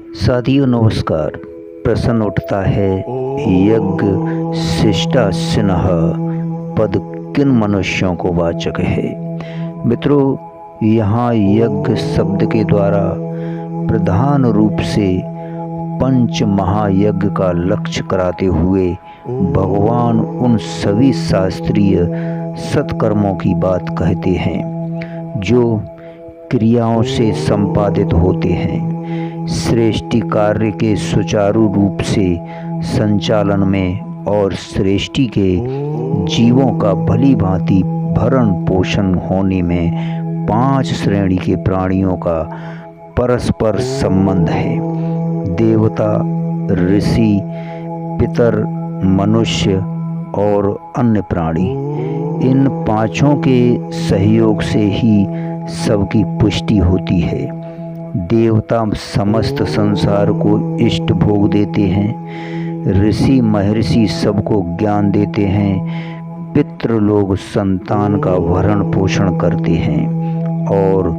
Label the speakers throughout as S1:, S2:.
S1: साथियों नमस्कार। प्रश्न उठता है, यज्ञ शिष्टासिनः पद किन मनुष्यों को वाचक है। मित्रों, यहाँ यज्ञ शब्द के द्वारा प्रधान रूप से पंच महायज्ञ का लक्ष्य कराते हुए भगवान उन सभी शास्त्रीय सत्कर्मों की बात कहते हैं जो क्रियाओं से संपादित होते हैं। सृष्टि कार्य के सुचारू रूप से संचालन में और सृष्टि के जीवों का भली भांति भरण पोषण होने में 5 श्रेणी के प्राणियों का परस्पर संबंध है। देवता, ऋषि, पितर, मनुष्य और अन्य प्राणी। इन पांचों के सहयोग से ही सबकी पुष्टि होती है। देवता समस्त संसार को इष्ट भोग देते हैं, ऋषि महर्षि सबको ज्ञान देते हैं, पितृलोग संतान का भरण पोषण करते हैं और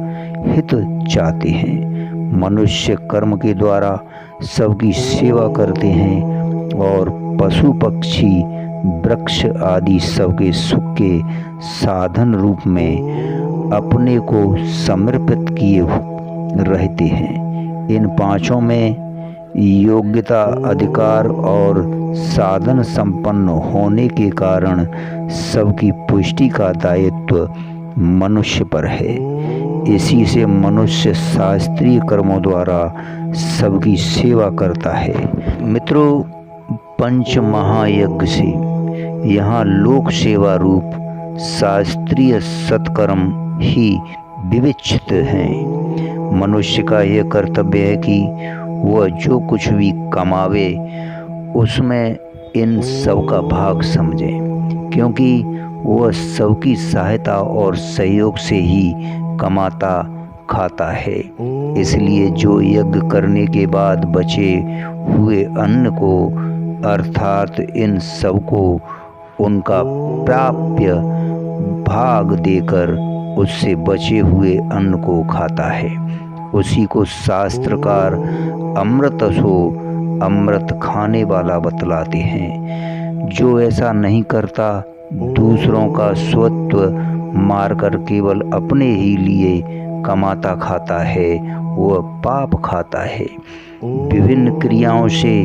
S1: हित चाहते हैं, मनुष्य कर्म के द्वारा सबकी सेवा करते हैं और पशु पक्षी वृक्ष आदि सबके सुख के साधन रूप में अपने को समर्पित किए रहते हैं। इन पांचों में योग्यता, अधिकार और साधन संपन्न होने के कारण सबकी पुष्टि का दायित्व मनुष्य पर है। इसी से मनुष्य शास्त्रीय कर्मों द्वारा सबकी सेवा करता है। मित्रों, पंच महायज्ञ से यहाँ लोक सेवा रूप शास्त्रीय सत्कर्म ही विवेचित हैं। मनुष्य का यह कर्तव्य है कि वह जो कुछ भी कमावे उसमें इन सब का भाग समझे, क्योंकि वह सबकी सहायता और सहयोग से ही कमाता खाता है। इसलिए जो यज्ञ करने के बाद बचे हुए अन्न को अर्थात इन सबको उनका प्राप्य भाग देकर उससे बचे हुए अन्न को खाता है, उसी को शास्त्रकार अमृतसो अमृत खाने वाला बतलाते हैं। जो ऐसा नहीं करता, दूसरों का स्वत्व मारकर केवल अपने ही लिए कमाता खाता है, वह पाप खाता है। विभिन्न क्रियाओं से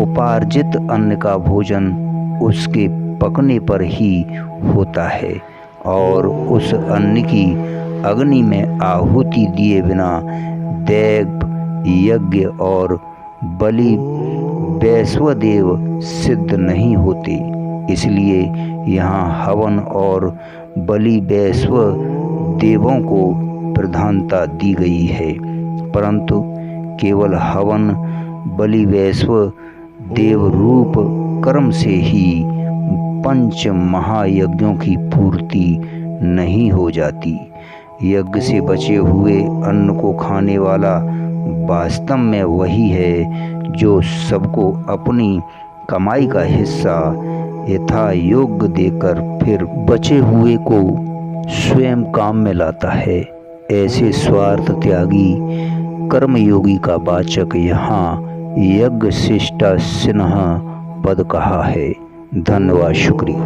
S1: उपार्जित अन्न का भोजन उसके पकने पर ही होता है और उस अन्न की अग्नि में आहुति दिए बिना देव, यज्ञ और बलि वैश्वदेव सिद्ध नहीं होते। इसलिए यहाँ हवन और बलि वैश्व देवों को प्रधानता दी गई है, परंतु केवल हवन, बलि वैश्व देव रूप कर्म से ही पंच महायज्ञों की पूर्ति नहीं हो जाती। यज्ञ से बचे हुए अन्न को खाने वाला वास्तव में वही है जो सबको अपनी कमाई का हिस्सा यथा योग्य देकर फिर बचे हुए को स्वयं काम में लाता है। ऐसे स्वार्थ त्यागी कर्मयोगी का वाचक यहाँ यज्ञ शिष्टासिनः पद कहा है। धन्यवाद, शुक्रिया।